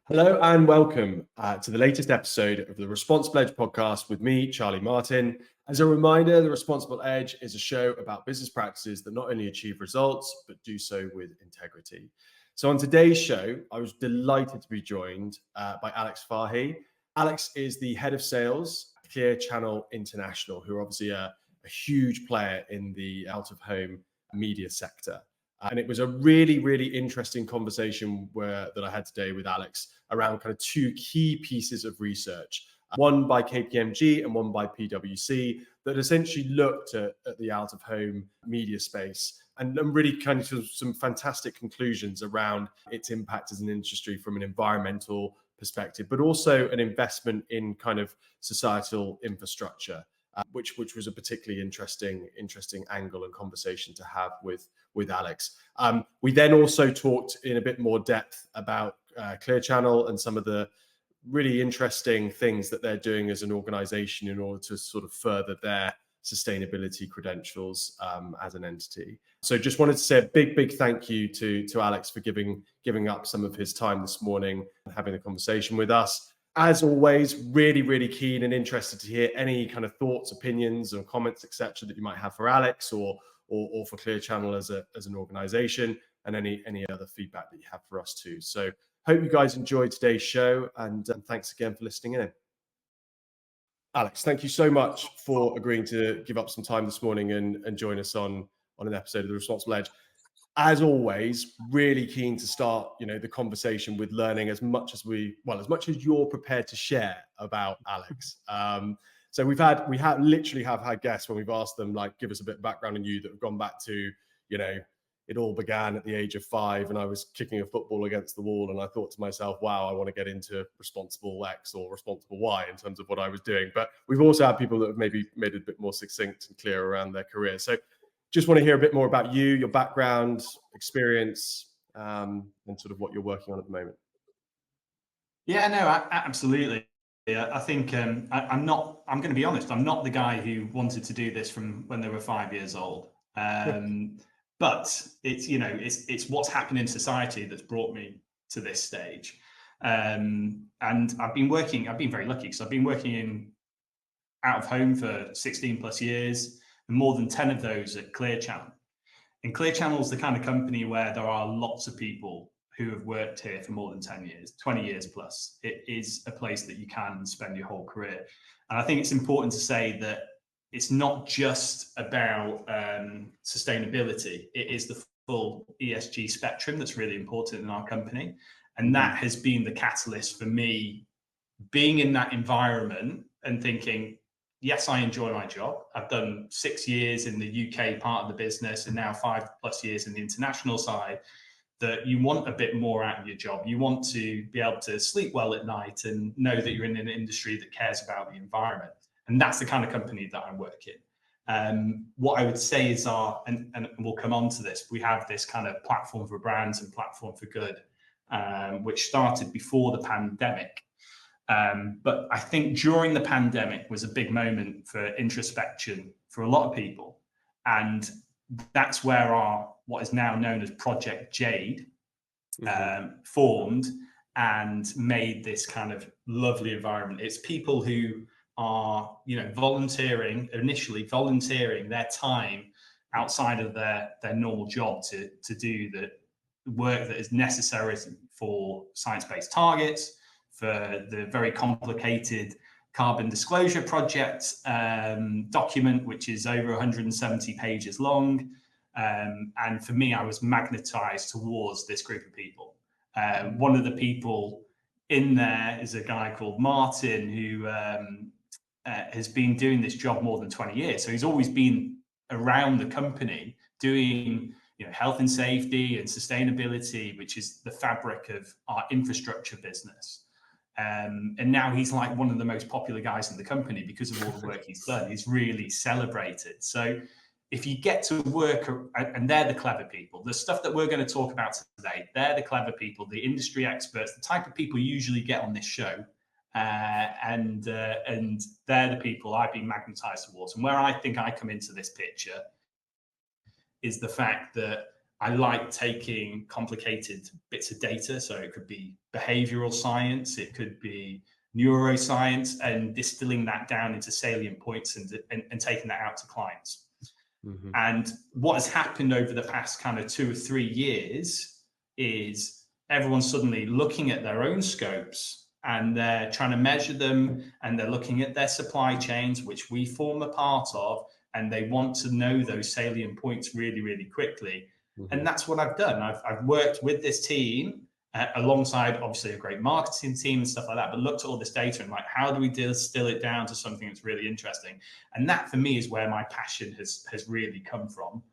Hello and welcome to the latest episode of the Responsible Edge podcast with me, Charlie Martin. As a reminder, the Responsible Edge is a show about business practices that not only achieve results, but do so with integrity. So on today's show, I was delighted to be joined by Alex Fahey. Alex is the head of sales at Clear Channel International, who are obviously a huge player in the out-of-home media sector. And it was a really, really interesting conversation that I had today with Alex around kind of two key pieces of research, one by KPMG and one by PWC, that essentially looked at the out-of-home media space and really kind of some fantastic conclusions around its impact as an industry from an environmental perspective, but also an investment in kind of societal infrastructure. Which was a particularly interesting angle and conversation to have with Alex. We then also talked in a bit more depth about Clear Channel and some of the really interesting things that they're doing as an organization in order to sort of further their sustainability credentials as an entity. So just wanted to say a big thank you to Alex for giving up some of his time this morning and having a conversation with us. As always, really keen and interested to hear any kind of thoughts, opinions, or comments, etc., that you might have for Alex or for Clear Channel as an organization, and any other feedback that you have for us too. So hope you guys enjoyed today's show, and thanks again for listening in. Alex, thank you so much for agreeing to give up some time this morning and join us on an episode of the Responsible Edge. As always, really keen to start, the conversation with learning as much as you're prepared to share about Alex. So we literally have had guests when we've asked them, like, give us a bit of background on you, that have gone back to, it all began at the age of 5 and I was kicking a football against the wall and I thought to myself, wow, I want to get into responsible X or responsible Y in terms of what I was doing. But we've also had people that have maybe made it a bit more succinct and clear around their career. So just want to hear a bit more about you, your background, experience, and sort of what you're working on at the moment. Yeah, no, absolutely. I think I'm going to be honest, I'm not the guy who wanted to do this from when they were 5 years old. But it's what's happened in society that's brought me to this stage. And I've been very lucky because I've been working in out of home for 16 plus years, and more than 10 of those at Clear Channel. And Clear Channel is the kind of company where there are lots of people who have worked here for more than 10 years, 20 years plus. It is a place that you can spend your whole career. And I think it's important to say that it's not just about sustainability. It is the full ESG spectrum that's really important in our company. And that has been the catalyst for me being in that environment and thinking, yes, I enjoy my job. I've done 6 years in the UK part of the business and now 5+ years in the international side, that you want a bit more out of your job. You want to be able to sleep well at night and know that you're in an industry that cares about the environment. And that's the kind of company that I work in. What I would say is and we'll come on to this, we have this kind of platform for brands and platform for good, which started before the pandemic. But I think during the pandemic was a big moment for introspection for a lot of people. And that's where what is now known as Project Jade formed and made this kind of lovely environment. It's people who are, initially volunteering their time outside of their normal job to do the work that is necessary for science-based targets, for the very complicated Carbon Disclosure Project document, which is over 170 pages long. And for me, I was magnetized towards this group of people. One of the people in there is a guy called Martin, who has been doing this job more than 20 years. So he's always been around the company doing health and safety and sustainability, which is the fabric of our infrastructure business. And now he's like one of the most popular guys in the company because of all the work he's done. He's really celebrated. So if you get to work, and they're the clever people, the stuff that we're going to talk about today, they're the clever people, the industry experts, the type of people you usually get on this show. And they're the people I've been magnetized towards. And where I think I come into this picture is the fact that I like taking complicated bits of data. So it could be behavioral science, it could be neuroscience, and distilling that down into salient points and taking that out to clients. Mm-hmm. And what has happened over the past kind of 2 or 3 years is everyone's suddenly looking at their own scopes and they're trying to measure them, and they're looking at their supply chains, which we form a part of, and they want to know those salient points really, really quickly. Mm-hmm. And that's what I've done. I've worked with this team alongside obviously a great marketing team and stuff like that, but looked at all this data and like, how do we distill it down to something that's really interesting? And that for me is where my passion has really come from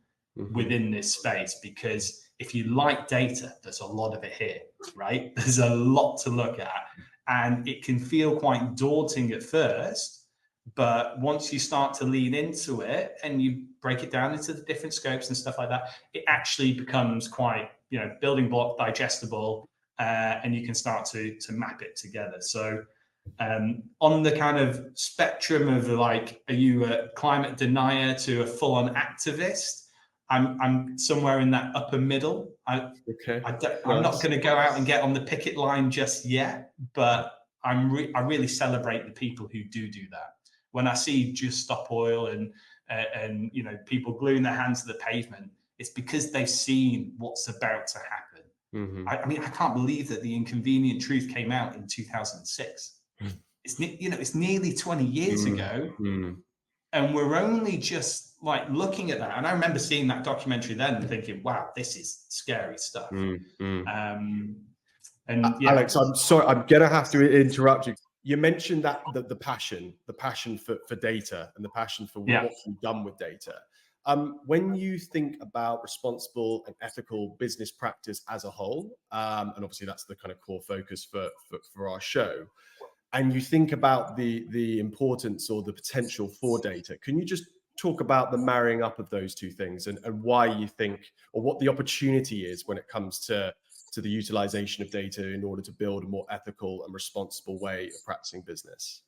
within this space, because if you like data, there's a lot of it here, right? There's a lot to look at, and it can feel quite daunting at first. But once you start to lean into it and you break it down into the different scopes and stuff like that, it actually becomes quite, building block digestible, and you can start to map it together. So on the kind of spectrum of like, are you a climate denier to a full-on activist? I'm somewhere in that upper middle. I'm not going to go out and get on the picket line just yet, but I really celebrate the people who do that. When I see Just Stop Oil and people gluing their hands to the pavement, it's because they've seen what's about to happen. Mm-hmm. I mean, I can't believe that The Inconvenient Truth came out in 2006. It's nearly 20 years ago, and we're only just like looking at that. And I remember seeing that documentary then and thinking, "Wow, this is scary stuff." Alex, I'm sorry, I'm gonna have to interrupt you. You mentioned that the passion for data and the passion for what we've done with data. When you think about responsible and ethical business practice as a whole, and obviously that's the kind of core focus for our show, and you think about the importance or the potential for data, can you just talk about the marrying up of those two things and why you think, or what the opportunity is when it comes to the utilization of data in order to build a more ethical and responsible way of practicing business?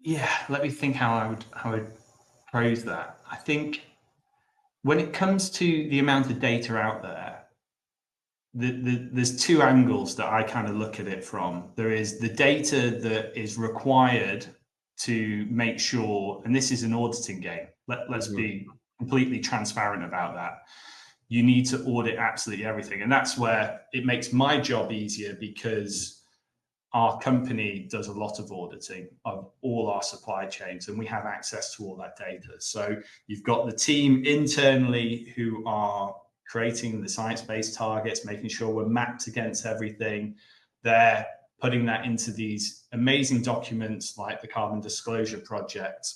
Yeah, let me think how I would phrase that. I think when it comes to the amount of data out there, there's two angles that I kind of look at it from. There is the data that is required to make sure, and this is an auditing game. Let's be completely transparent about that. You need to audit absolutely everything. And that's where it makes my job easier, because our company does a lot of auditing of all our supply chains, and we have access to all that data. So you've got the team internally who are creating the science-based targets, making sure we're mapped against everything. They're putting that into these amazing documents like the Carbon Disclosure Project.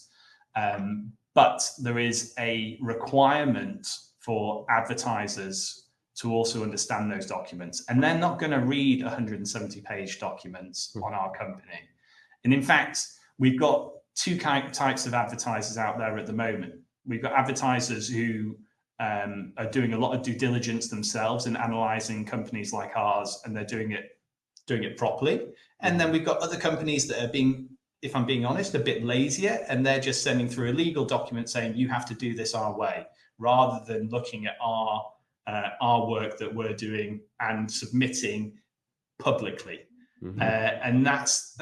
But there is a requirement for advertisers to also understand those documents. And they're not going to read 170-page documents on our company. And in fact, we've got two types of advertisers out there at the moment. We've got advertisers who are doing a lot of due diligence themselves and analyzing companies like ours, and they're doing it properly. And then we've got other companies that are being, if I'm being honest, a bit lazier, and they're just sending through a legal document saying you have to do this our way, rather than looking at our work that we're doing and submitting publicly. And that's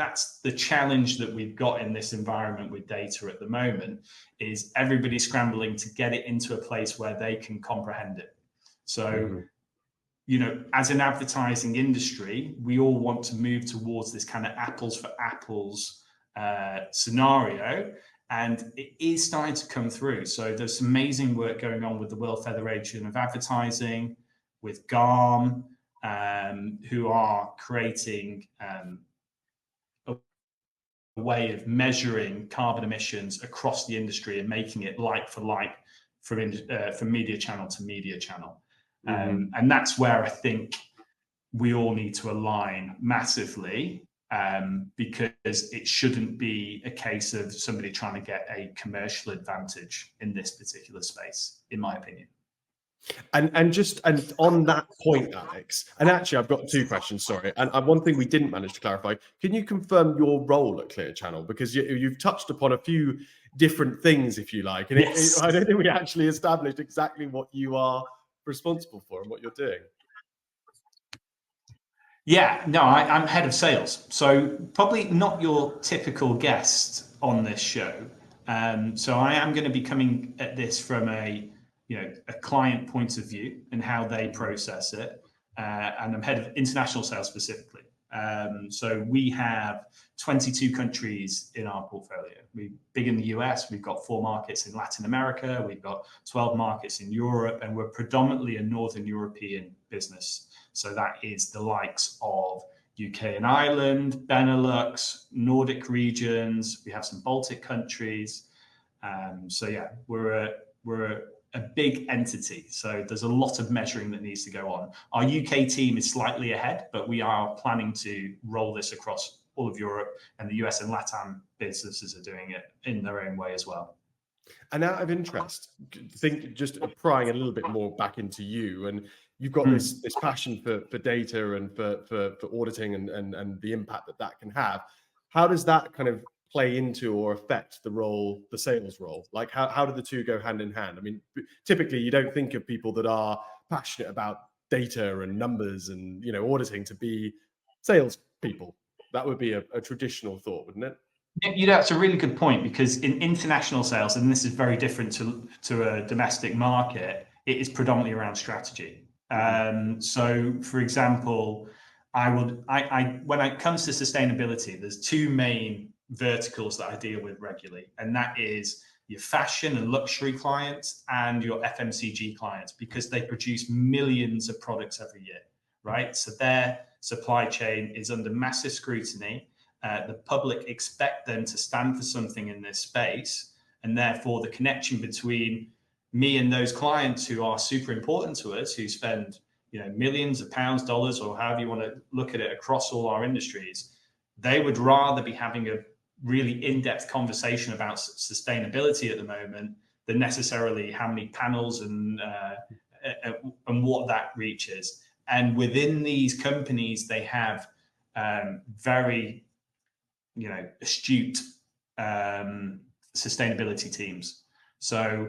the challenge that we've got in this environment with data at the moment, is everybody scrambling to get it into a place where they can comprehend it. So, as an advertising industry, we all want to move towards this kind of apples for apples scenario. And it is starting to come through. So there's some amazing work going on with the World Federation of Advertising, with GARM, who are creating a way of measuring carbon emissions across the industry and making it like for like from media channel to media channel. And that's where I think we all need to align massively. Because it shouldn't be a case of somebody trying to get a commercial advantage in this particular space, in my opinion. And on that point, Alex, and actually I've got two questions, sorry. And one thing we didn't manage to clarify, can you confirm your role at Clear Channel? Because you've touched upon a few different things, if you like, and Yes. I don't think we actually established exactly what you are responsible for and what you're doing. Yeah, no, I'm head of sales. So probably not your typical guest on this show. So I am going to be coming at this from a client point of view and how they process it. And I'm head of international sales specifically. So we have 22 countries in our portfolio. We're big in the US. We've got 4 markets in Latin America. We've got 12 markets in Europe, and we're predominantly a Northern European business. So that is the likes of UK and Ireland, Benelux, Nordic regions. We have some Baltic countries. So yeah, we're a big entity. So there's a lot of measuring that needs to go on. Our UK team is slightly ahead, but we are planning to roll this across all of Europe, and the US and LATAM businesses are doing it in their own way as well. And out of interest, just prying a little bit more back into you, and you've got this passion for data and for auditing and the impact that can have. How does that kind of play into or affect the sales role? Like how do the two go hand in hand? I mean, typically you don't think of people that are passionate about data and numbers and auditing to be sales people. That would be a traditional thought, wouldn't it? That's a really good point, because in international sales, and this is very different to a domestic market, it is predominantly around strategy. So, for example, when it comes to sustainability, there's 2 main verticals that I deal with regularly, and that is your fashion and luxury clients and your FMCG clients, because they produce millions of products every year, right? So their supply chain is under massive scrutiny. The public expect them to stand for something in this space, and therefore the connection between me and those clients who are super important to us, who spend millions of pounds, dollars, or however you want to look at it across all our industries, they would rather be having a really in-depth conversation about sustainability at the moment than necessarily how many panels and what that reaches. And within these companies, they have very astute sustainability teams. So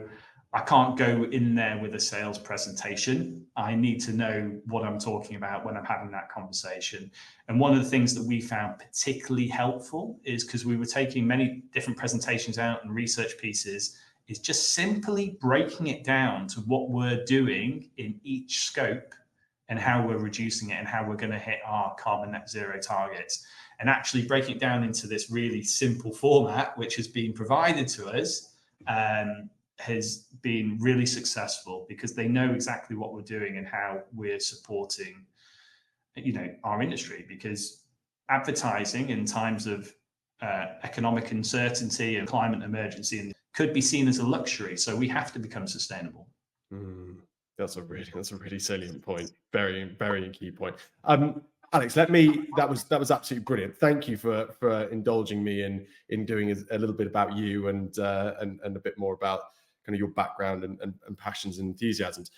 I can't go in there with a sales presentation. I need to know what I'm talking about when I'm having that conversation. And one of the things that we found particularly helpful is, because we were taking many different presentations out and research pieces, is just simply breaking it down to what we're doing in each scope and how we're reducing it and how we're going to hit our carbon net zero targets. And actually breaking it down into this really simple format, which has been provided to us, has been really successful, because they know exactly what we're doing and how we're supporting, our industry. Because advertising in times of economic uncertainty and climate emergency could be seen as a luxury. So we have to become sustainable. That's a really salient point. Very, very key point. Alex, that was absolutely brilliant. Thank you for indulging me in doing a little bit about you and a bit more about kind of your background and passions and enthusiasms.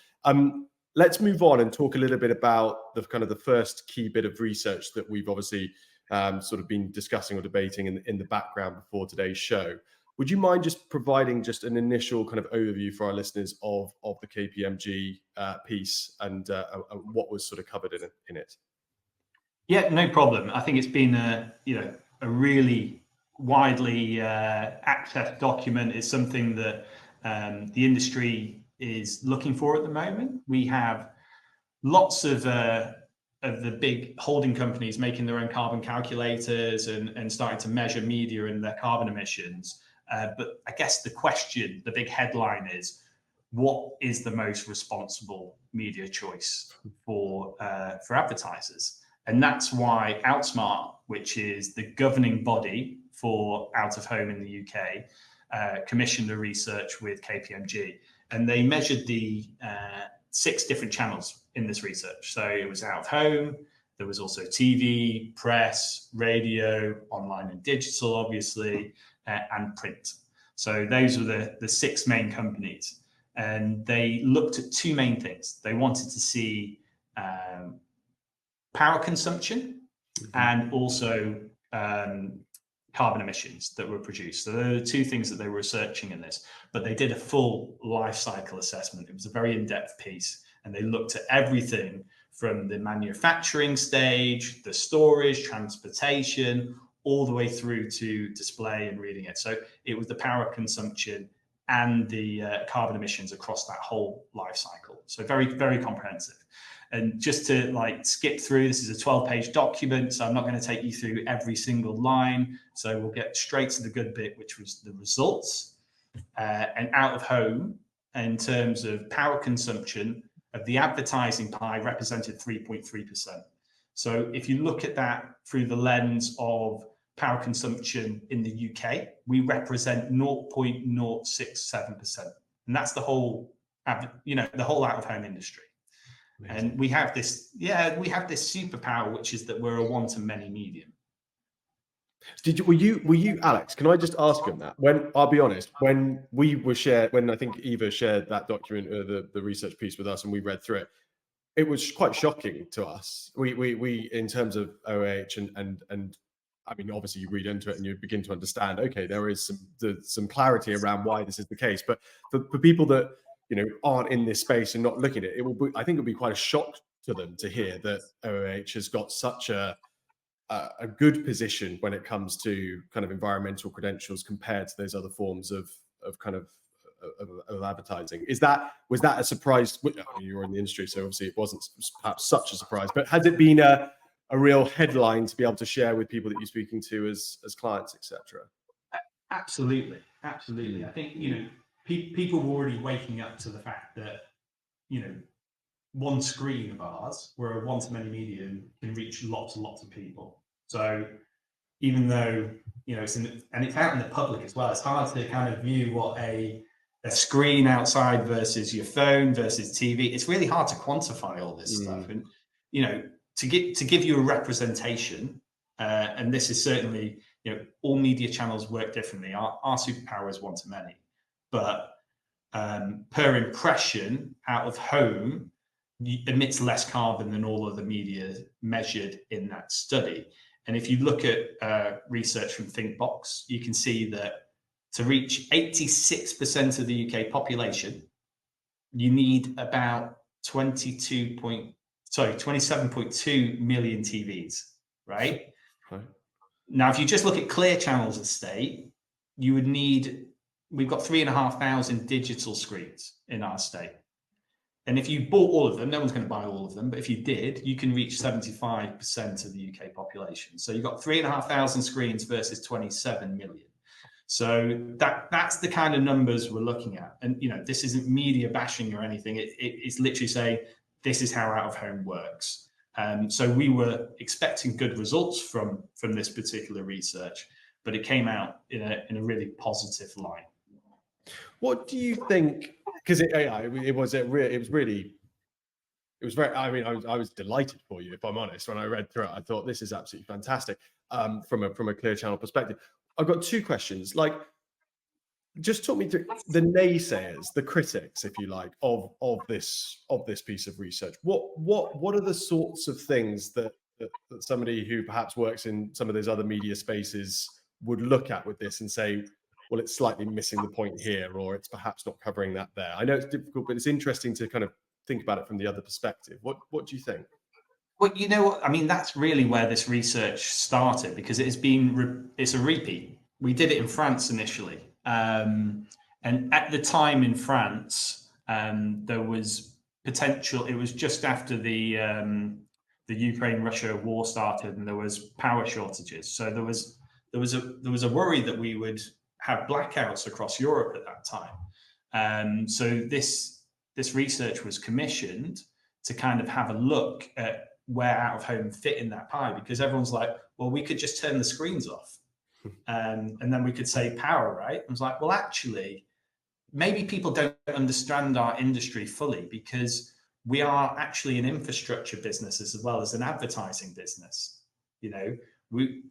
Let's move on and talk a little bit about the first key bit of research that we've obviously sort of been discussing or debating in the background before today's show. Would you mind just providing just an initial kind of overview for our listeners of the KPMG piece and what was sort of covered in it? Yeah, no problem. I think it's been a really widely accessed document. It's something that the industry is looking for at the moment. We have lots of the big holding companies making their own carbon calculators and starting to measure media and their carbon emissions. But I guess the big headline is, what is the most responsible media choice for advertisers? And that's why Outsmart, which is the governing body for out of home in the UK, commissioned a research with KPMG, and they measured the 6 different channels in this research. So it was out of home, there was also TV, press, radio, online and digital, obviously, and print. So those were the 6 main companies. and they looked at two main things. They wanted to see power consumption and also carbon emissions that were produced. So there are two things that they were researching in this, but they did a full life cycle assessment. It was a very in-depth piece, and they looked at everything from the manufacturing stage, the storage, transportation, all the way through to display and reading it. So it was the power consumption and the carbon emissions across that whole life cycle. So very, very comprehensive. And just to like skip through, this is a 12-page document, so I'm not going to take you through every single line. So we'll get straight to the good bit, which was the results. And out of home, in terms of power consumption, of the advertising pie represented 3.3%. So if you look at that through the lens of power consumption in the UK, we represent 0.067%. And that's the whole, the whole out of home industry. Amazing. And we have this superpower, which is that we're a one-to-many medium. Were you Alex? Can I just ask you on that? When I'll be honest, when I think Eva shared that document, the research piece with us, and we read through it, it was quite shocking to us. We in terms of OH and I mean, obviously you read into it and you begin to understand. Okay, there is some clarity around why this is the case, but for people that aren't in this space and not looking at it, I think it would be quite a shock to them to hear that OOH has got such a good position when it comes to kind of environmental credentials compared to those other forms of advertising. Was that a surprise? I mean, you're in the industry, so obviously it wasn't perhaps such a surprise, but has it been a real headline to be able to share with people that you're speaking to as clients, etc.? Absolutely. I think people were already waking up to the fact that, one screen of ours, we're a one-to-many medium, can reach lots and lots of people. So even though, it's out in the public as well, it's hard to kind of view what a screen outside versus your phone versus TV. It's really hard to quantify all this stuff. And, to give you a representation, and this is certainly, all media channels work differently. Our superpower is one-to-many. But per impression, out of home emits less carbon than all other media measured in that study. And if you look at research from ThinkBox, you can see that to reach 86% of the UK population, you need about 27.2 million TVs, right? Now, if you just look at Clear Channel's estate, we've got 3,500 digital screens in our estate. And if you bought all of them, no one's going to buy all of them, but if you did, you can reach 75% of the UK population. So you've got 3,500 screens versus 27 million. So that's the kind of numbers we're looking at. And, this isn't media bashing or anything. It's literally saying, this is how out of home works. So we were expecting good results from this particular research, but it came out in a really positive light. What do you think? Because I was delighted for you, if I'm honest. When I read through it, I thought this is absolutely fantastic from a Clear Channel perspective. I've got two questions. Like, just talk me through the naysayers, the critics, if you like, of this piece of research. What are the sorts of things that somebody who perhaps works in some of those other media spaces would look at with this and say, well, it's slightly missing the point here, or it's perhaps not covering that there? I know it's difficult, but it's interesting to kind of think about it from the other perspective. What do you think? Well, I mean, that's really where this research started, because it's a repeat. We did it in France initially. And at the time in France, there was potential. It was just after the Ukraine-Russia war started, and there was power shortages. So there was a worry that we would have blackouts across Europe at that time. So this research was commissioned to kind of have a look at where out of home fit in that pie, because everyone's like, well, we could just turn the screens off. And then we could save power, right? I was like, well, actually, maybe people don't understand our industry fully, because we are actually an infrastructure business as well as an advertising business.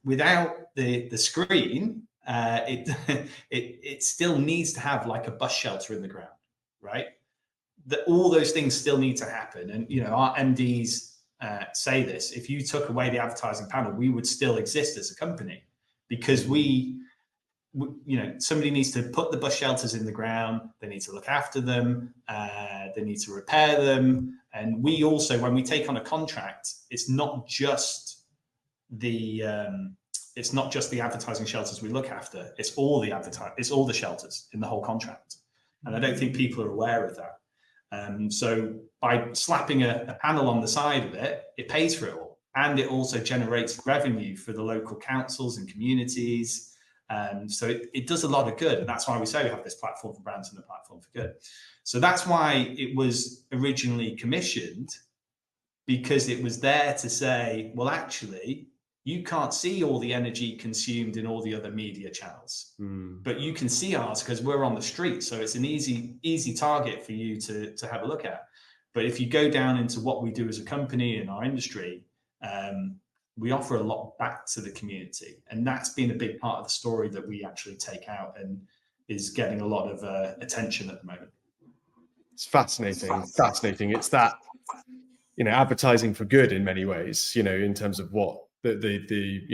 Without the screen, it still needs to have like a bus shelter in the ground, right? all those things still need to happen. And, you know, our MDs say this: if you took away the advertising panel, we would still exist as a company, because we you know, somebody needs to put the bus shelters in the ground. They need to look after them. They need to repair them. And we also, when we take on a contract, it's not just the advertising shelters we look after. It's all the shelters in the whole contract. And I don't think people are aware of that. So by slapping a panel on the side of it, it pays for it all. And it also generates revenue for the local councils and communities. So it does a lot of good. And that's why we say we have this platform for brands and a platform for good. So that's why it was originally commissioned, because it was there to say, well, actually, you can't see all the energy consumed in all the other media channels, but you can see ours because we're on the street. So it's an easy target for you to have a look at. But if you go down into what we do as a company in our industry, we offer a lot back to the community. And that's been a big part of the story that we actually take out and is getting a lot of attention at the moment. It's fascinating. It's that, you know, advertising for good in many ways, you know, in terms of what the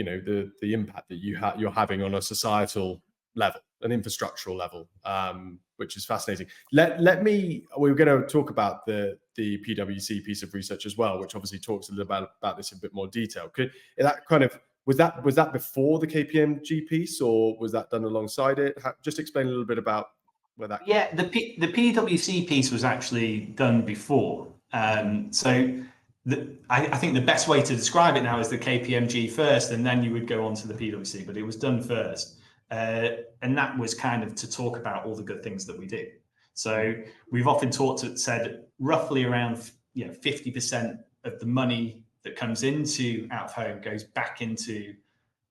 impact that you're having on a societal level, an infrastructural level, which is fascinating. We're going to talk about the PwC piece of research as well, which obviously talks a little about this in a bit more detail. Was that before the KPMG piece, or was that done alongside it? Just explain a little bit about where that. Yeah, the PwC piece was actually done before. I think the best way to describe it now is the KPMG first, and then you would go on to the PwC, but it was done first. And that was kind of to talk about all the good things that we do. So we've often said roughly around 50% of the money that comes into out of home goes back into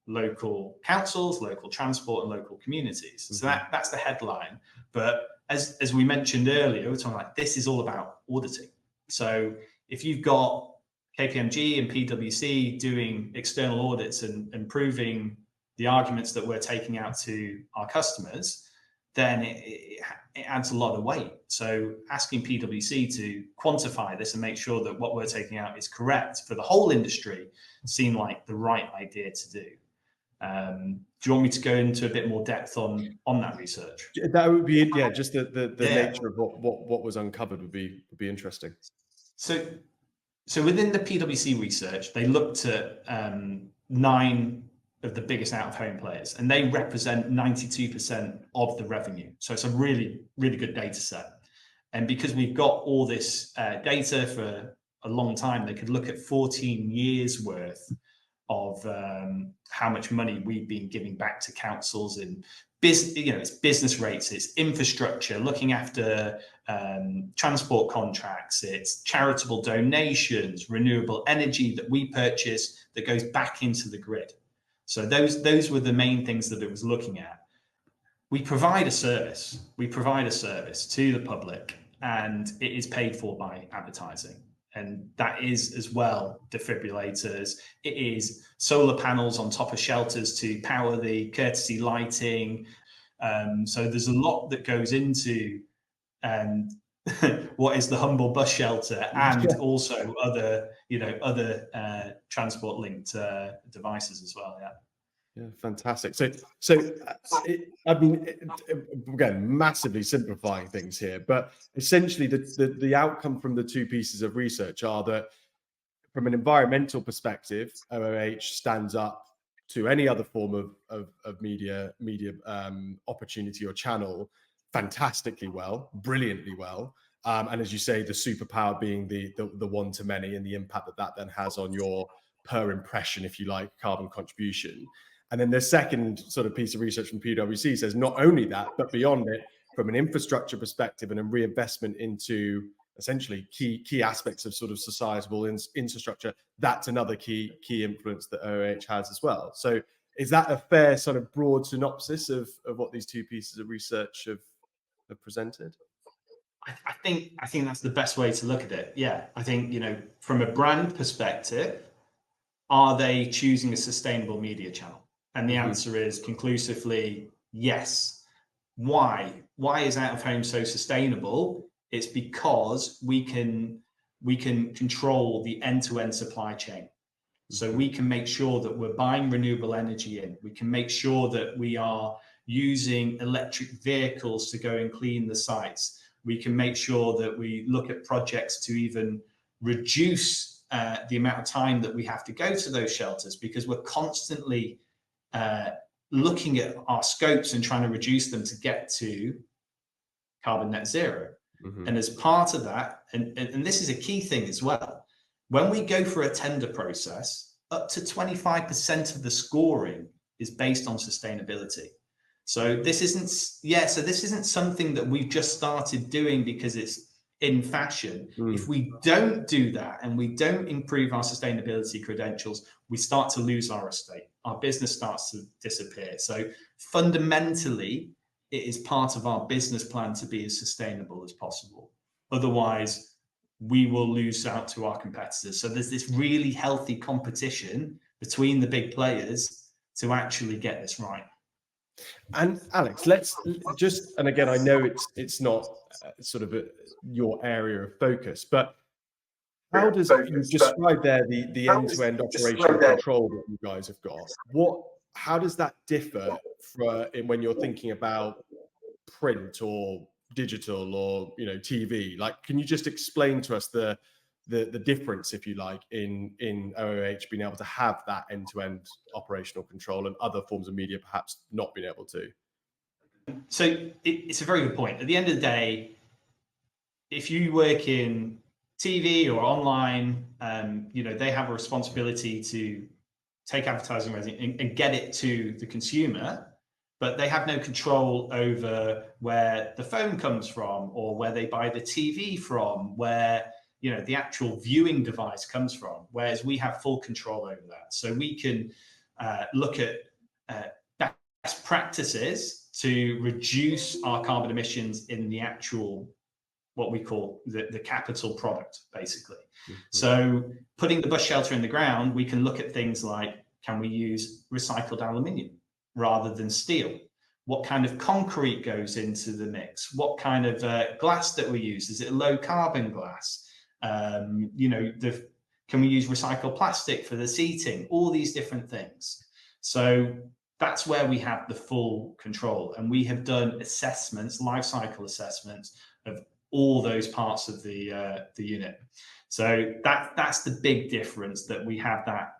local councils, local transport, and local communities. So that's the headline. But as we mentioned earlier, we're talking like this is all about auditing. So if you've got KPMG and PwC doing external audits and proving the arguments that we're taking out to our customers, then it adds a lot of weight. So asking PwC to quantify this and make sure that what we're taking out is correct for the whole industry seemed like the right idea to do. Do you want me to go into a bit more depth on that research? That would be, just the nature of what was uncovered would be interesting. So within the PwC research, they looked at 9 of the biggest out-of-home players, and they represent 92% of the revenue. So it's a really, really good data set. And because we've got all this data for a long time, they could look at 14 years worth of how much money we've been giving back to councils in it's business rates, it's infrastructure, looking after transport contracts, it's charitable donations, renewable energy that we purchase that goes back into the grid. So those were the main things that it was looking at. We provide a service to the public, and it is paid for by advertising. And that is as well defibrillators. It is solar panels on top of shelters to power the courtesy lighting. So there's a lot that goes into what is the humble bus shelter, and also other transport linked devices as well. Yeah, fantastic. So again, massively simplifying things here, but essentially the outcome from the 2 pieces of research are that from an environmental perspective, OOH stands up to any other form of media opportunity or channel fantastically well, brilliantly well. And as you say, the superpower being the one to many, and the impact that then has on your per impression, if you like, carbon contribution. And then the second sort of piece of research from PwC says not only that, but beyond it, from an infrastructure perspective and a reinvestment into essentially key aspects of sort of societal infrastructure, that's another key influence that OOH has as well. So is that a fair sort of broad synopsis of what these 2 pieces of research have presented? I think that's the best way to look at it. Yeah, I think, from a brand perspective, are they choosing a sustainable media channel? And the answer is conclusively yes. Why? Why is out of home so sustainable? It's because we can control the end-to-end supply chain. So we can make sure that we're buying renewable energy in. We can make sure that we are using electric vehicles to go and clean the sites. We can make sure that we look at projects to even reduce the amount of time that we have to go to those shelters, because we're constantly looking at our scopes and trying to reduce them to get to carbon net zero. And as part of that, and this is a key thing as well, when we go for a tender process, up to 25% of the scoring is based on sustainability. So this isn't something that we've just started doing because it's in fashion. If we don't do that and we don't improve our sustainability credentials, we start to lose our estate. Our business starts to disappear. So fundamentally, it is part of our business plan to be as sustainable as possible. Otherwise, we will lose out to our competitors. So there's this really healthy competition between the big players to actually get this right. And Alex, let's just, and again, I know it's not sort of your area of focus, but how does you describe there the end-to-end operational control that you guys have got? How does that differ when you're thinking about print or digital or TV? Like, can you just explain to us the difference, if you like, in OOH being able to have that end-to-end operational control and other forms of media perhaps not being able to? So it's a very good point. At the end of the day, if you work in TV or online, they have a responsibility to take advertising and get it to the consumer, but they have no control over where the phone comes from or where they buy the TV from, where the actual viewing device comes from, whereas we have full control over that. So we can look at best practices to reduce our carbon emissions in the actual, what we call the capital product, basically. So putting the bus shelter in the ground, we can look at things like, can we use recycled aluminium rather than steel? What kind of concrete goes into the mix? What kind of glass that we use? Is it low carbon glass? Can we use recycled plastic for the seating? All these different things. So that's where we have the full control. And we have done assessments, life cycle assessments of all those parts of the unit. So that's the big difference, that we have that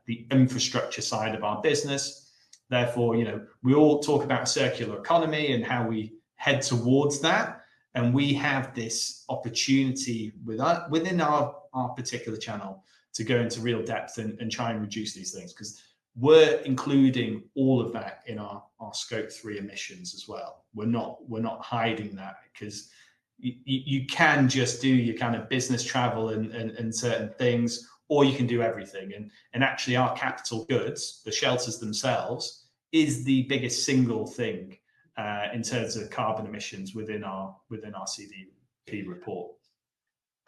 the infrastructure side of our business. Therefore, we all talk about circular economy and how we head towards that. And we have this opportunity within our particular channel to go into real depth and try and reduce these things, because we're including all of that in our scope 3 emissions as well. We're not hiding that, because you can just do your kind of business travel and certain things, or you can do everything. And actually our capital goods, the shelters themselves, is the biggest single thing in terms of carbon emissions within our CDP report.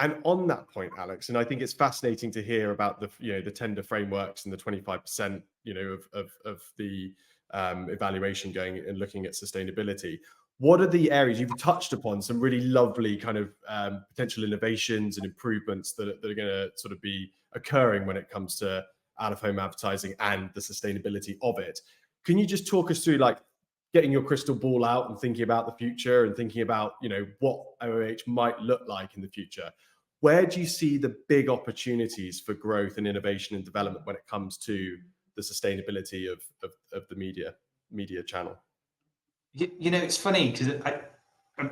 And on that point, Alex, and I think it's fascinating to hear about the tender frameworks and the 25% of the evaluation going and looking at sustainability. What are the areas you've touched upon? Some really lovely kind of potential innovations and improvements that are going to sort of be occurring when it comes to out-of-home advertising and the sustainability of it. Can you just talk us through, like, getting your crystal ball out and thinking about the future and thinking about what OOH might look like in the future? Where do you see the big opportunities for growth and innovation and development when it comes to the sustainability of the media channel? It's funny because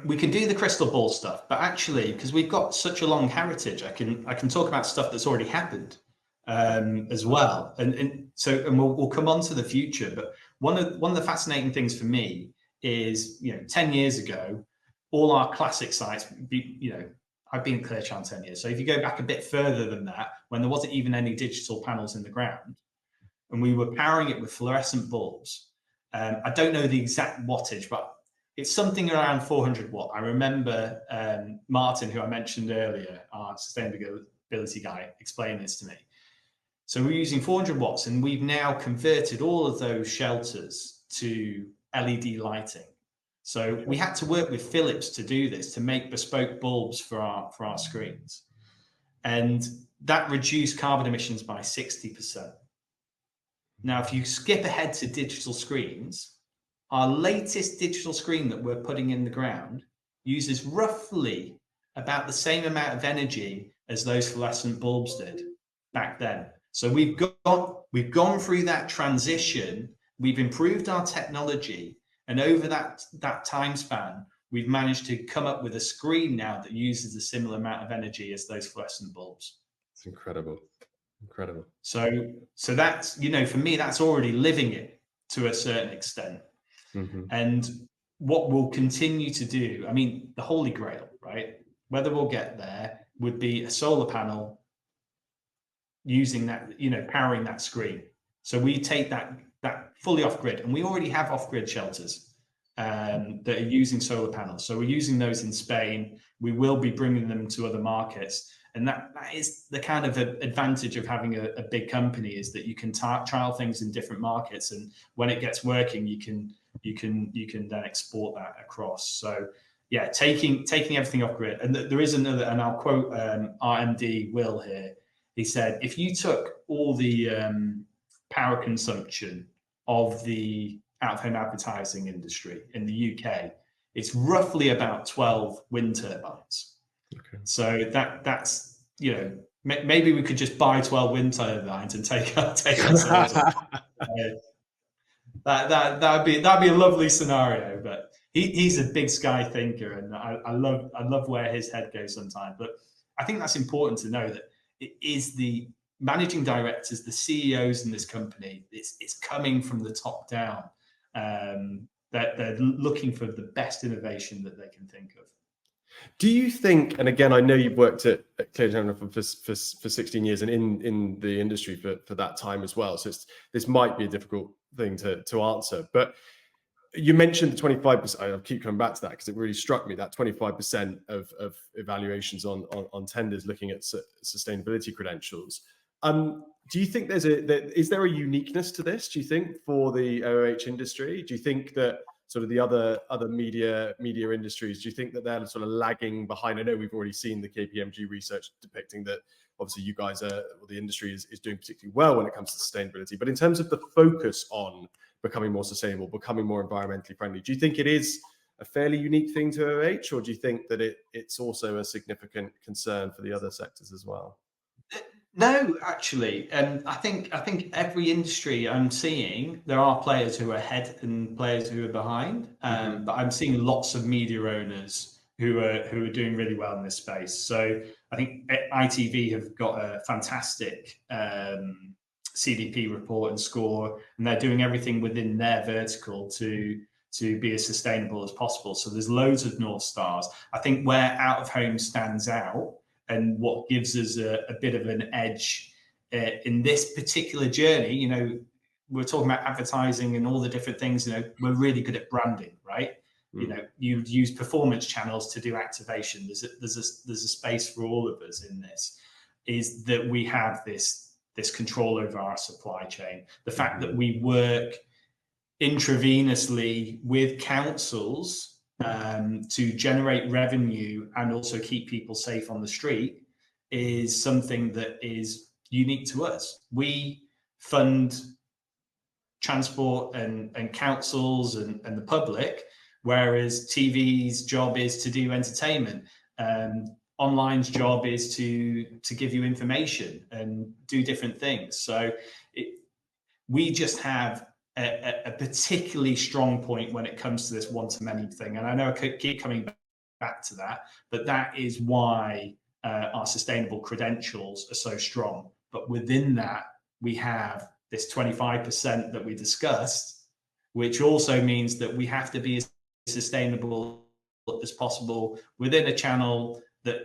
we can do the crystal ball stuff, but actually, because we've got such a long heritage, I can talk about stuff that's already happened as well, and we'll come on to the future. But one of the fascinating things for me is 10 years ago, all our classic sites, I've been at Clear Channel 10 years. So if you go back a bit further than that, when there wasn't even any digital panels in the ground, and we were powering it with fluorescent bulbs. I don't know the exact wattage, but it's something around 400 watt. I remember Martin, who I mentioned earlier, our sustainability guy, explained this to me. So we're using 400 watts, and we've now converted all of those shelters to LED lighting. So we had to work with Philips to do this, to make bespoke bulbs for our screens. And that reduced carbon emissions by 60%. Now, if you skip ahead to digital screens, our latest digital screen that we're putting in the ground uses roughly about the same amount of energy as those fluorescent bulbs did back then. So we've gone through that transition, we've improved our technology, and over that time span, we've managed to come up with a screen now that uses a similar amount of energy as those fluorescent bulbs. It's incredible. Incredible. So that's, for me, that's already living it to a certain extent. Mm-hmm. And what we'll continue to do, I mean, the holy grail, right? Whether we'll get there would be a solar panel using that, powering that screen. So we take that fully off grid, and we already have off grid shelters that are using solar panels. So we're using those in Spain. We will be bringing them to other markets. And that is the kind of advantage of having a big company, is that you can trial things in different markets, and when it gets working, you can then export that across. So yeah, taking everything off grid. And there is another, and I'll quote our MD Will here. He said, if you took all the power consumption of the out-of-home advertising industry in the UK, it's roughly about 12 wind turbines. Okay. So that's, maybe we could just buy 12 wind turbines and take ourselves on. That'd be a lovely scenario. But he's a big sky thinker, and I love where his head goes sometimes. But I think that's important to know, that it is the managing directors, the CEOs in this company. It's coming from the top down. That they're looking for the best innovation that they can think of. Do you think, and again, I know you've worked at Clear Channel for 16 years and in the industry for that time as well, so this might be a difficult thing to answer, but you mentioned the 25%. I'll keep coming back to that because it really struck me, that 25% of evaluations on tenders looking at sustainability credentials. Do you think is there a uniqueness to this, do you think, for the OOH industry? Do you think that sort of the other media industries, do you think that they're sort of lagging behind? I know we've already seen the KPMG research depicting that obviously you guys the industry is doing particularly well when it comes to sustainability, but in terms of the focus on becoming more sustainable, becoming more environmentally friendly, do you think it is a fairly unique thing to OOH, or do you think that it's also a significant concern for the other sectors as well? No, actually, I think every industry I'm seeing, there are players who are ahead and players who are behind. But I'm seeing lots of media owners who are doing really well in this space. So I think ITV have got a fantastic CDP report and score, and they're doing everything within their vertical to be as sustainable as possible. So there's loads of North Stars. I think where out of home stands out, and what gives us a bit of an edge in this particular journey, we're talking about advertising and all the different things. We're really good at branding, right? You use performance channels to do activation. There's a space for all of us in this. Is that we have this control over our supply chain. The fact that we work intravenously with councils to generate revenue and also keep people safe on the street is something that is unique to us. We fund transport and councils and the public, whereas TV's job is to do entertainment. Online's job is to give you information and do different things. So we just have a particularly strong point when it comes to this one-to-many thing. And I know I keep coming back to that, but that is why our sustainable credentials are so strong. But within that, we have this 25% that we discussed, which also means that we have to be as sustainable as possible within a channel that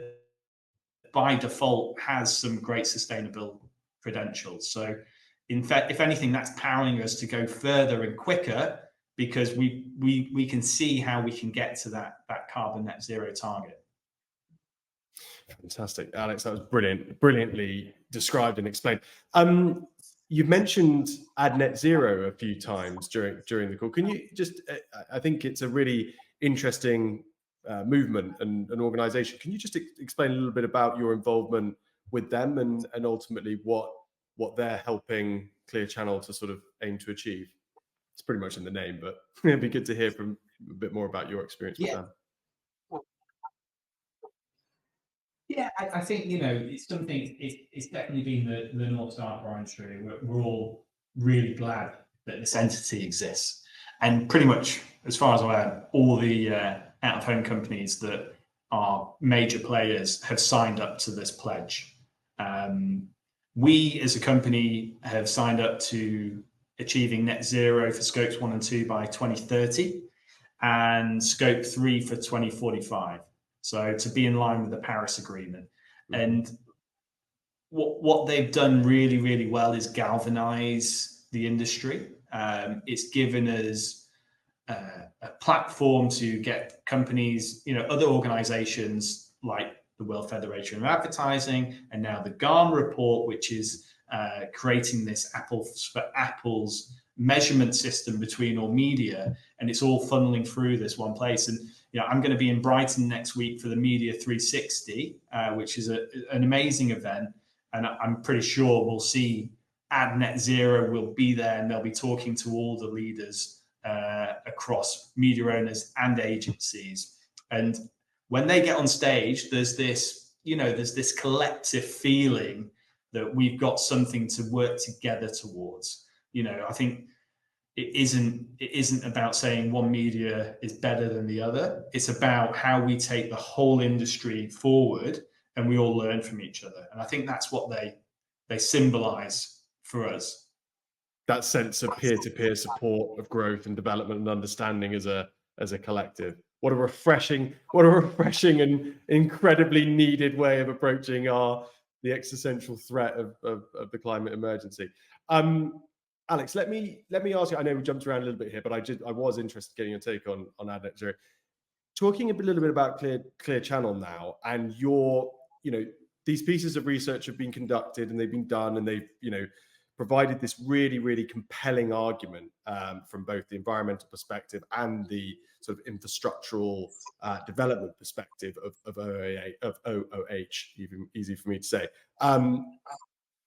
by default has some great sustainable credentials. So in fact, if anything, that's powering us to go further and quicker, because we can see how we can get to that carbon net zero target. Fantastic, Alex. That was brilliantly described and explained. You've mentioned Ad Net Zero a few times during the call. Can you just? I think it's a really interesting movement and an organization. Can you just explain a little bit about your involvement with them and ultimately what they're helping Clear Channel to sort of aim to achieve? It's pretty much in the name, but it'd be good to hear from a bit more about your experience with them. Yeah, I think, it's something, it's definitely been the North Star for our industry. We're all really glad that this entity exists. And pretty much, as far as I'm aware, all the out-of-home companies that are major players have signed up to this pledge. We, as a company, have signed up to achieving net zero for scopes 1 and 2 by 2030 and scope 3 for 2045. So to be in line with the Paris Agreement. And what they've done really, really well is galvanize the industry. It's given us a platform to get companies, other organizations like the World Federation of Advertising, and now the GARM report, which is creating this Apple's measurement system between all media, and it's all funneling through this one place. And I'm going to be in Brighton next week for the Media 360, which is an amazing event, and I'm pretty sure we'll see Ad Net Zero will be there, and they'll be talking to all the leaders across media owners and agencies. And when they get on stage, there's this collective feeling that we've got something to work together towards. I think it isn't about saying one media is better than the other. It's about how we take the whole industry forward and we all learn from each other. And I think that's what they symbolize for us. That sense of peer-to-peer support of growth and development and understanding as a collective. What a refreshing and incredibly needed way of approaching the existential threat of the climate emergency. Alex, let me ask you. I know we jumped around a little bit here, but I was interested in getting your take on Ad Net Zero. Talking a little bit about Clear Channel now, and these pieces of research have been conducted and they've been done, and they've provided this really, really compelling argument from both the environmental perspective and the sort of infrastructural development perspective of OOH, even easy for me to say.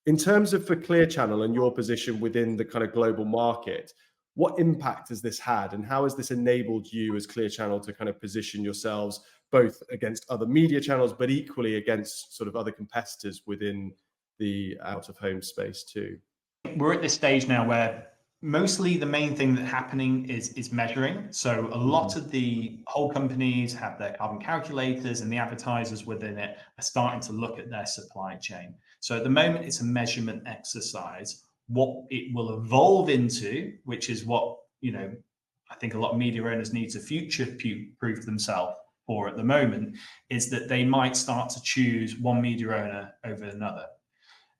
In terms of for Clear Channel and your position within the kind of global market, what impact has this had, and how has this enabled you as Clear Channel to kind of position yourselves both against other media channels, but equally against sort of other competitors within the out-of-home space too? We're at this stage now where mostly the main thing that's happening is measuring. So a lot of the whole companies have their carbon calculators, and the advertisers within it are starting to look at their supply chain. So at the moment, it's a measurement exercise. What it will evolve into, which is what I think a lot of media owners need to future-proof themselves for at the moment, is that they might start to choose one media owner over another.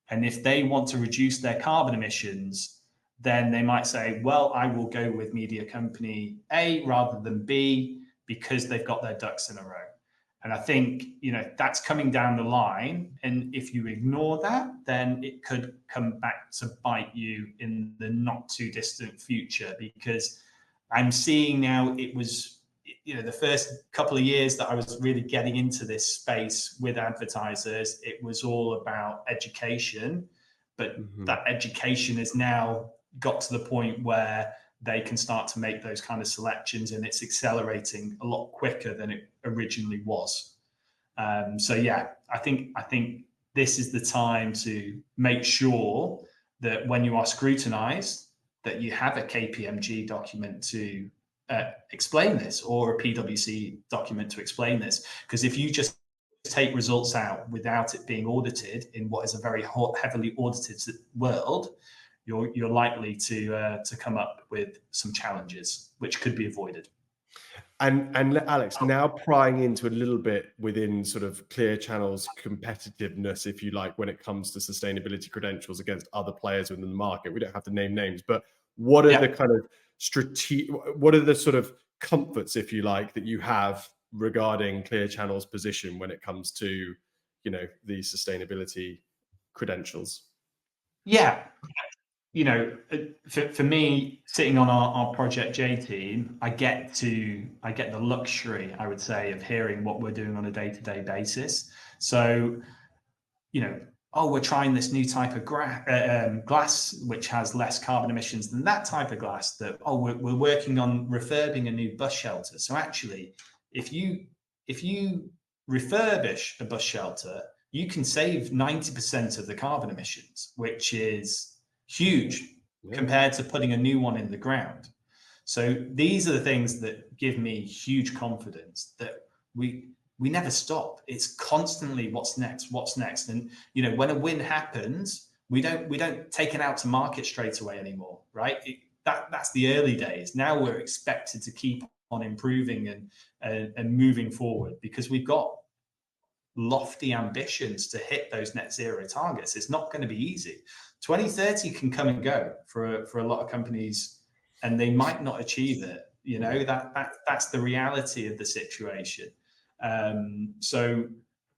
And if they want to reduce their carbon emissions, then they might say, well, I will go with media company A rather than B because they've got their ducks in a row. And I think, that's coming down the line. And if you ignore that, then it could come back to bite you in the not too distant future, because I'm seeing now it was, the first couple of years that I was really getting into this space with advertisers, it was all about education, but that education has now got to the point where they can start to make those kind of selections, and it's accelerating a lot quicker than it originally was. So yeah, I think this is the time to make sure that when you are scrutinized, that you have a KPMG document to explain this, or a PWC document to explain this. Because if you just take results out without it being audited in what is a very heavily audited world, you're likely to come up with some challenges which could be avoided. And Alex, now prying into a little bit within sort of Clear Channel's competitiveness, if you like, when it comes to sustainability credentials against other players within the market. We don't have to name names, but what are the kind of what are the sort of comforts, if you like, that you have regarding Clear Channel's position when it comes to, the sustainability credentials? Yeah. you know, for me, sitting on our Project J team, I get the luxury, I would say, of hearing what we're doing on a day-to-day basis. So, you know, oh, we're trying this new type of glass, which has less carbon emissions than that type of glass. That, oh, we're working on refurbing a new bus shelter. So actually, if you refurbish a bus shelter, you can save 90% of the carbon emissions, which is huge compared to putting a new one in the ground. So these are the things that give me huge confidence that we never stop. It's constantly what's next. And you know, when a win happens, we don't take it out to market straight away anymore, right? That's the early days. Now we're expected to keep on improving and moving forward, because we've got lofty ambitions to hit those net zero targets. It's not going to be easy. 2030 can come and go for a lot of companies, and they might not achieve it. You know, that's the reality of the situation. So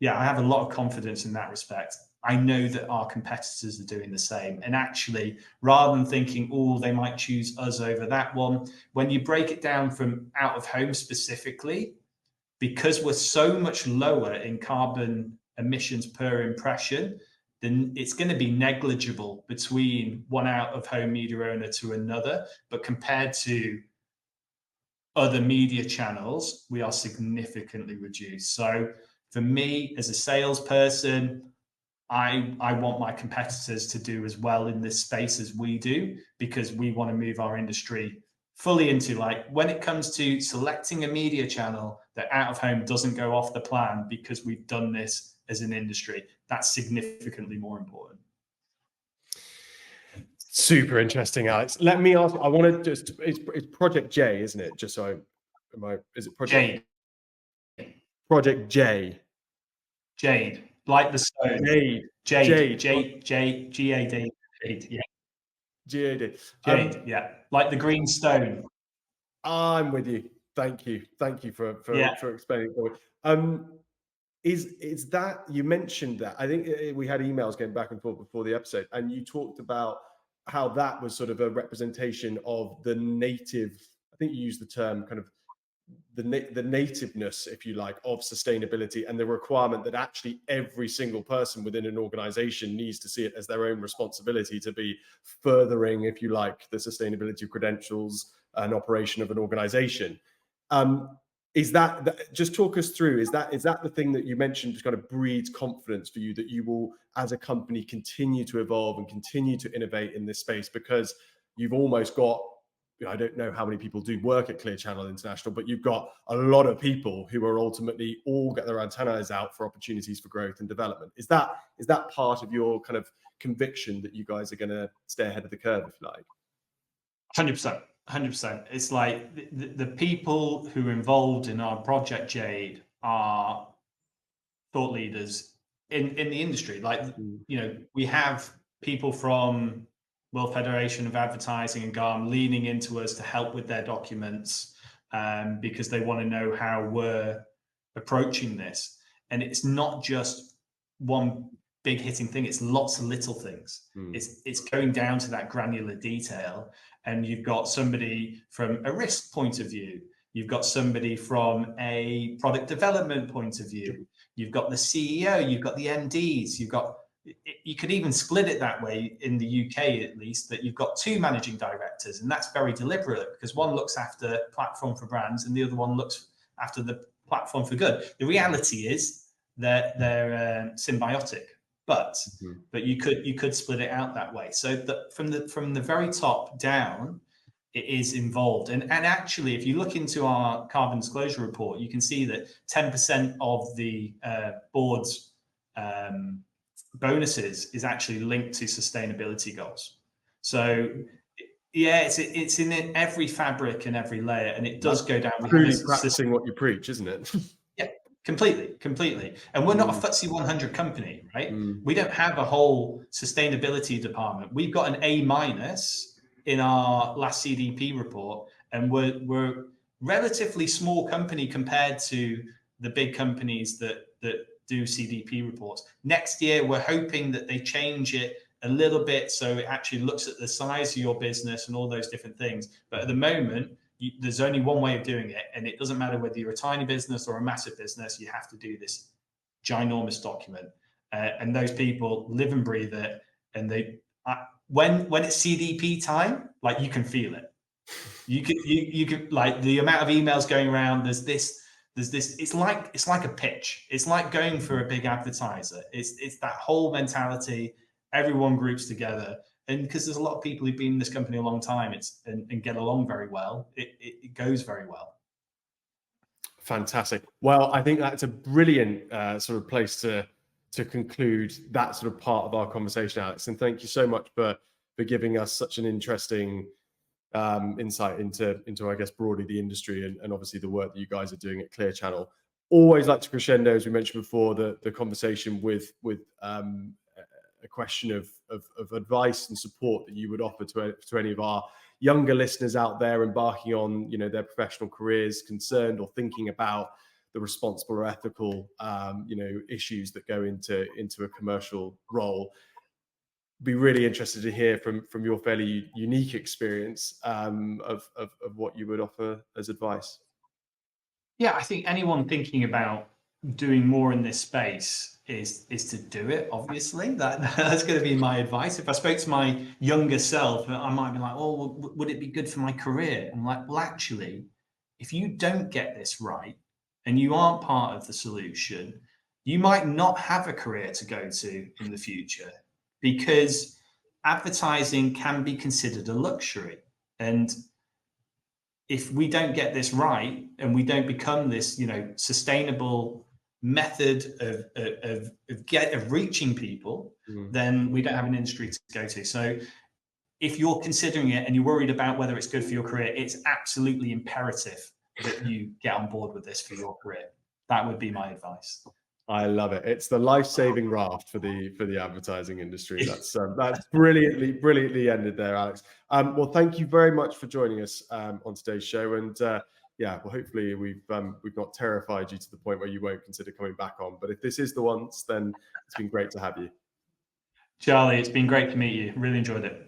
yeah, I have a lot of confidence in that respect. I know that our competitors are doing the same. And actually, rather than thinking, oh, they might choose us over that one, when you break it down from out of home specifically, because we're so much lower in carbon emissions per impression, then it's going to be negligible between one out of home media owner to another. But compared to other media channels, we are significantly reduced. So for me, as a salesperson, I want my competitors to do as well in this space as we do, because we want to move our industry fully into, like, when it comes to selecting a media channel that out of home doesn't go off the plan because we've done this as an industry, that's significantly more important. Super interesting, Alex. Let me ask, I want to just, it's Project J, isn't it? Just so is it Project Jade. Project J? Jade, like the stone. Jade. Jade. G-A-D. Yeah. G-A-D. Jade, yeah. Like the green stone. I'm with you. Thank you for explaining it. Is that, you mentioned that, I think we had emails going back and forth before the episode, and you talked about how that was sort of a representation of the native, I think you used the term kind of the nativeness, if you like, of sustainability, and the requirement that actually every single person within an organization needs to see it as their own responsibility to be furthering, if you like, the sustainability credentials and operation of an organization. Is that, just talk us through, is that the thing that you mentioned just kind of breeds confidence for you, that you will, as a company, continue to evolve and continue to innovate in this space? Because you've almost got, I don't know how many people do work at Clear Channel International, but you've got a lot of people who are ultimately all get their antennas out for opportunities for growth and development. Is that part of your kind of conviction that you guys are going to stay ahead of the curve, if you like? 100%. It's like the people who are involved in our Project Jade are thought leaders in the industry. Like, you know, we have people from World Federation of Advertising and GARM leaning into us to help with their documents, because they want to know how we're approaching this. And it's not just one big hitting thing, it's lots of little things. It's going down to that granular detail. And you've got somebody from a risk point of view, you've got somebody from a product development point of view, you've got the CEO, you've got the MDs, you could even split it that way in the UK, at least, that you've got two managing directors, and that's very deliberate, because one looks after platform for brands and the other one looks after the platform for good. The reality is that they're symbiotic, but you could split it out that way. So from the very top down, it is involved. And actually, if you look into our carbon disclosure report, you can see that 10% of the board's bonuses is actually linked to sustainability goals. So yeah, it's in every fabric and every layer, and it does go down. Truly practicing what you preach, isn't it? Yeah, completely. And we're not a FTSE 100 company, right? We don't have a whole sustainability department. We've got an A- in our last CDP report, and we're relatively small company compared to the big companies that do CDP reports. Next year, we're hoping that they change it a little bit so it actually looks at the size of your business and all those different things. But at the moment, there's only one way of doing it, and it doesn't matter whether you're a tiny business or a massive business. You have to do this ginormous document, and those people live and breathe it. And when it's CDP time, like, you can feel it. You could like the amount of emails going around. There's this. It's like a pitch. It's like going for a big advertiser. It's that whole mentality. Everyone groups together, and because there's a lot of people who've been in this company a long time, and get along very well. It goes very well. Fantastic. Well, I think that's a brilliant sort of place to conclude that sort of part of our conversation, Alex. And thank you so much for giving us such an interesting insight into I guess broadly the industry and obviously the work that you guys are doing at Clear Channel. Always like to crescendo, as we mentioned before, the conversation with a question of advice and support that you would offer to any of our younger listeners out there embarking on their professional careers, concerned or thinking about the responsible or ethical issues that go into a commercial role. Be really interested to hear from your fairly unique experience of what you would offer as advice. Yeah, I think anyone thinking about doing more in this space is to do it. Obviously, that's going to be my advice. If I spoke to my younger self, I might be like, "Oh, well, would it be good for my career?" I'm like, "Well, actually, if you don't get this right and you aren't part of the solution, you might not have a career to go to in the future, because advertising can be considered a luxury. And if we don't get this right and we don't become this, sustainable method of reaching people, then we don't have an industry to go to. So if you're considering it and you're worried about whether it's good for your career, it's absolutely imperative that you get on board with this for your career. That would be my advice. I love it. It's the life-saving raft for the advertising industry. That's brilliantly ended there, Alex. Well, thank you very much for joining us on today's show. And well, hopefully we've not terrified you to the point where you won't consider coming back on. But if this is the once, then it's been great to have you. Charlie, it's been great to meet you. Really enjoyed it.